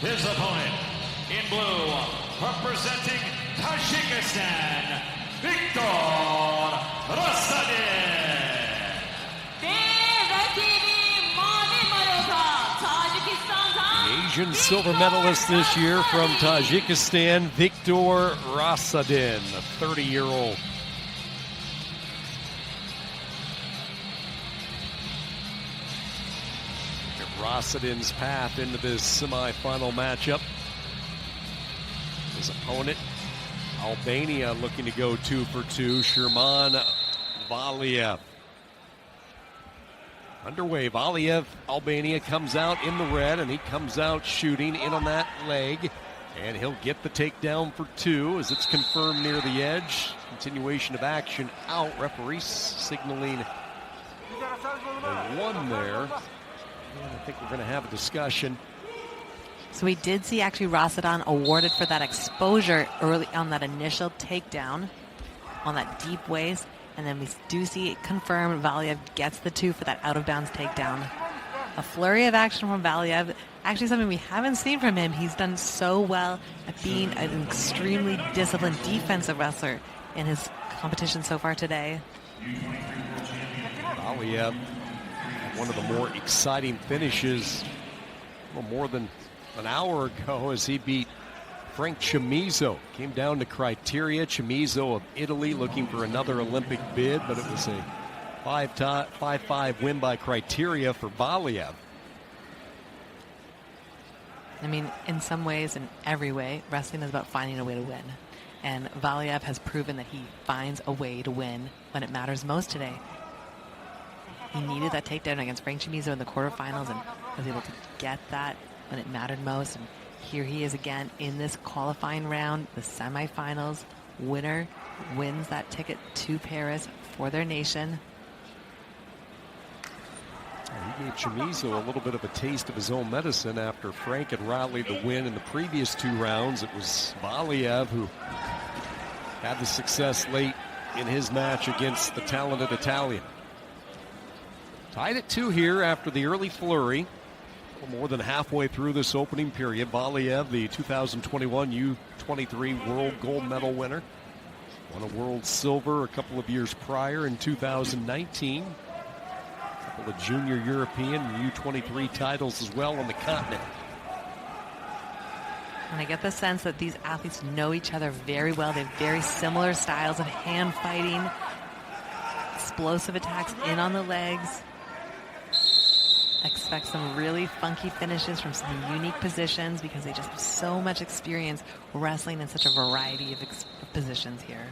His opponent in blue, representing Tajikistan, ВИКТОR РАССАДИN. The Asian silver medalist this year from Tajikistan, ВИКТОR РАССАДИN, a 30-year-old. Rassadin's path into this semifinal matchup. His opponent, Albania, looking to go 2 for 2, Чермен Валиев. Underway, Valiyev, Albania, comes out in the red, and he comes out shooting in on that leg. And he'll get the takedown for 2 as it's confirmed near the edge. Continuation of action out. Referee signaling the 1 there. And I think we're going to have a discussion. So we did see actually Rassadin awarded for that exposure early on that initial takedown on that deep waist. And then we do see it confirmed Valiev gets the 2 for that out-of-bounds takedown. A flurry of action from Valiev. Actually something we haven't seen from him. He's done so well at being an extremely disciplined defensive wrestler in his competition so far today. Valiev, one of the more exciting finishes more than an hour ago as he beat Frank Chamizo. Came down to criteria. Chamizo of Italy looking for another Olympic bid, but it was a 5-5 win by criteria for Valiev. I mean, in some ways, in every way, wrestling is about finding a way to win. And Valiev has proven that he finds a way to win when it matters most today. He needed that takedown against Frank Chamizo in the quarterfinals and was able to get that when it mattered most. And here he is again in this qualifying round, the semifinals. Winner wins that ticket to Paris for their nation. He gave Chamizo a little bit of a taste of his own medicine after Frank had rallied the win in the previous 2 rounds. It was Valiev who had the success late in his match against the talented Italian. Tied at 2 here after the early flurry. More than halfway through this opening period. Valiev, the 2021 U23 World Gold Medal winner. Won a World Silver a couple of years prior in 2019. A couple of Junior European U23 titles as well on the continent. And I get the sense that these athletes know each other very well. They have very similar styles of hand fighting, explosive attacks in on the legs. Expect some really funky finishes from some unique positions because they just have so much experience wrestling in such a variety of positions here.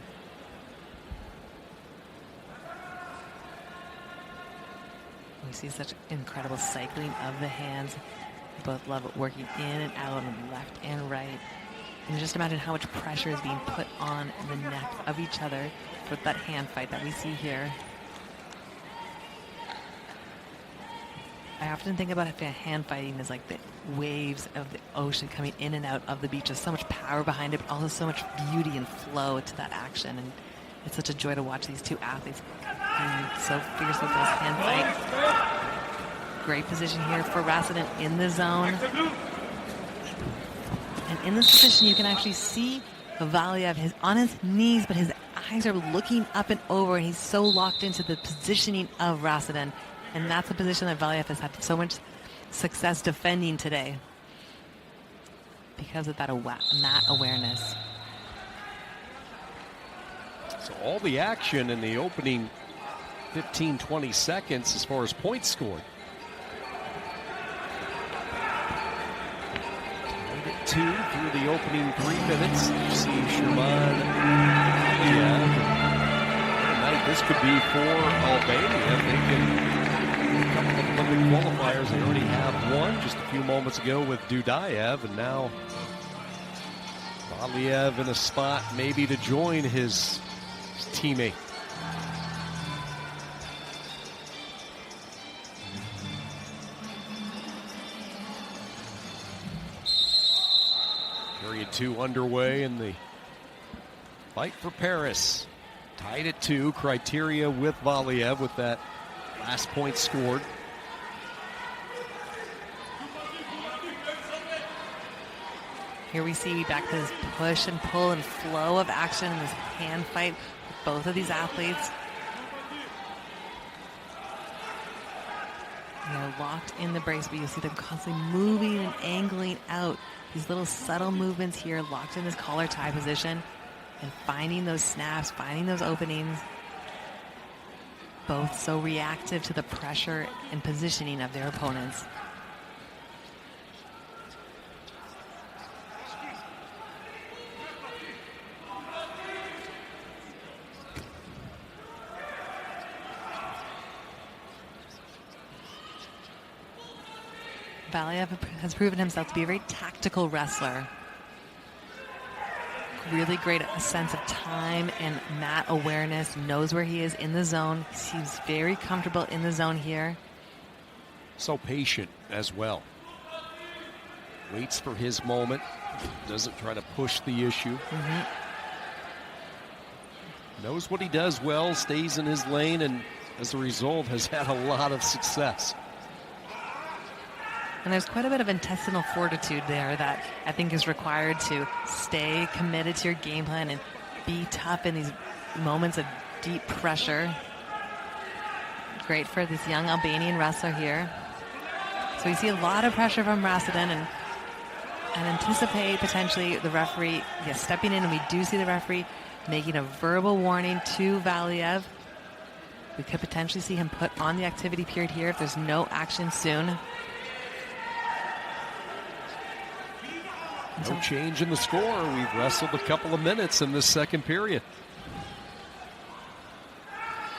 We see such incredible cycling of the hands. Both love it working in and out and left and right. And just imagine how much pressure is being put on the neck of each other with that hand fight that we see here. I often think about if hand fighting is like the waves of the ocean coming in and out of the beach. There's so much power behind it, but also so much beauty and flow to that action. And it's such a joy to watch these 2 athletes so fierce with this hand fight. Great position here for Rassadin in the zone. And in this position, you can actually see Valiev on his knees, but his eyes are looking up and over. And he's so locked into the positioning of Rassadin. And that's a position that Valiev has had so much success defending today because of that mat awareness. So all the action in the opening 15-20 seconds as far as points scored. Tied at 2 through the opening 3 minutes. You see Чермен Valiев. This could be for Albania if they can. A couple of Olympic qualifiers. They already have one just a few moments ago with Dudayev, and now Valiev in a spot maybe to join his teammate. Period 2 underway in the fight for Paris. Tied at 2, criteria with Valiev with that last point scored. Here we see back to this push and pull and flow of action in this hand fight with both of these athletes. They're locked in the brace, but you see them constantly moving and angling out. These little subtle movements here, locked in this collar tie position and finding those snaps, finding those openings. Both so reactive to the pressure and positioning of their opponents. Valiyev has proven himself to be a very tactical wrestler. Really great a sense of time and mat awareness, knows where he is in the zone. He seems very comfortable in the zone here. So patient as well. Waits for his moment, doesn't try to push the issue. Knows what he does well, stays in his lane, and as a result has had a lot of success. And there's quite a bit of intestinal fortitude there that I think is required to stay committed to your game plan and be tough in these moments of deep pressure. Great for this young Albanian wrestler here. So we see a lot of pressure from Rassadin and anticipate potentially the referee stepping in, and we do see the referee making a verbal warning to Valiyev. We could potentially see him put on the activity period here if there's no action soon. No change in the score. We've wrestled a couple of minutes in this second period.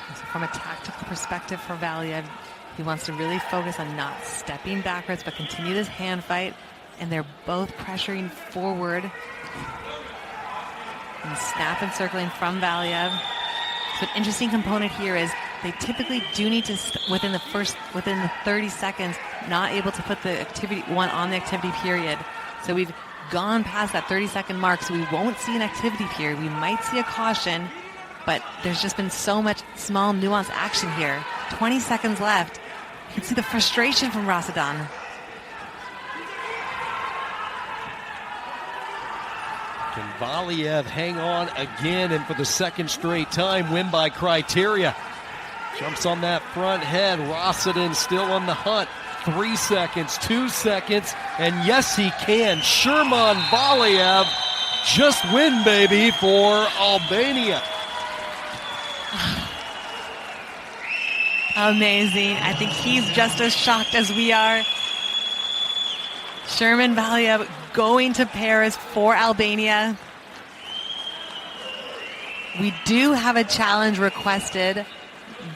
So from a tactical perspective for Valiyev, he wants to really focus on not stepping backwards, but continue this hand fight. And they're both pressuring forward. And snap and circling from Valiyev. So an interesting component here is they typically do need to, within the 30 seconds, not able to put the activity one on the activity period. So we've gone past that 30-second mark, so we won't see an activity period. We might see a caution, but there's just been so much small nuanced action here. 20 seconds left. You can see the frustration from Rassadin. Can Valiyev hang on again and for the second straight time win by criteria? Jumps on that front head. Rassadin still on the hunt. 3 seconds, 2 seconds, and yes, he can. Чермен Валиев just win, baby, for Albania. Amazing. I think he's just as shocked as we are. Чермен Валиев going to Paris for Albania. We do have a challenge requested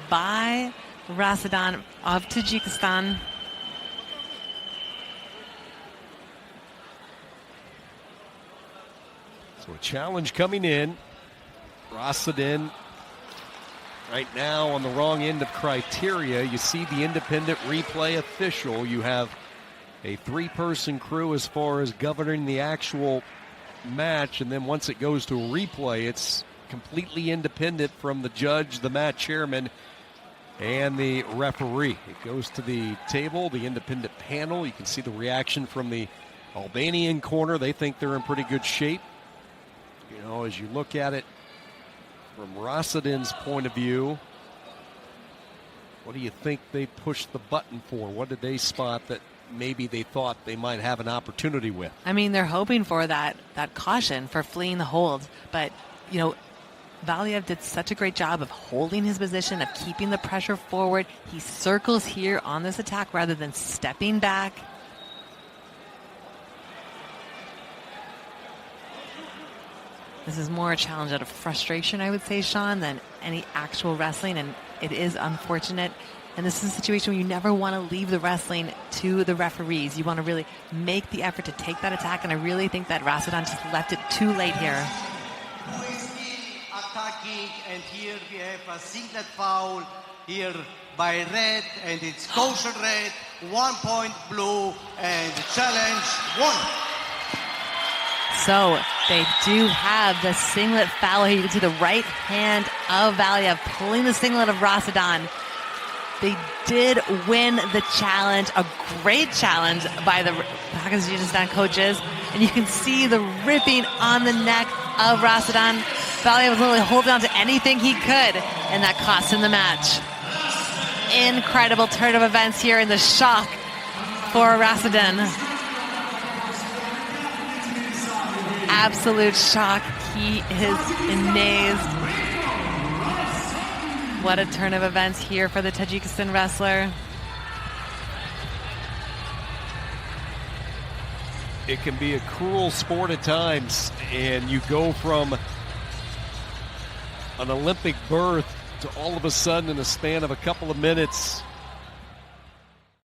by Rassadin of Tajikistan. So a challenge coming in. Rassadin right now on the wrong end of criteria. You see the independent replay official. You have a 3-person crew as far as governing the actual match, and then once it goes to a replay, it's completely independent from the judge, the match chairman, and the referee. It goes to the table, the independent panel. You can see the reaction from the Albanian corner. They think they're in pretty good shape. You know, as you look at it from Rassadin's point of view, what do you think they pushed the button for? What did they spot that maybe they thought they might have an opportunity with? I mean, they're hoping for that caution for fleeing the hold. But, you know, Valiyev did such a great job of holding his position, of keeping the pressure forward. He circles here on this attack rather than stepping back. This is more a challenge out of frustration, I would say, Sean, than any actual wrestling, and it is unfortunate. And this is a situation where you never want to leave the wrestling to the referees. You want to really make the effort to take that attack, and I really think that Rassadin just left it too late here. Attacking, and here we have a singlet foul here by red, and it's kosher red, 1 point blue, and challenge 1. So they do have the singlet foul here. You can see the right hand of Valiyev pulling the singlet of Rassadin. They did win the challenge, a great challenge by the Taджikistan coaches. And you can see the ripping on the neck of Rassadin. Valiyev was literally holding on to anything he could, and that cost him the match. Incredible turn of events here in the shock for Rassadin. Absolute shock. He is amazed. What a turn of events here for the Tajikistan wrestler. It can be a cruel sport at times, and you go from an Olympic berth to all of a sudden, in a span of a couple of minutes,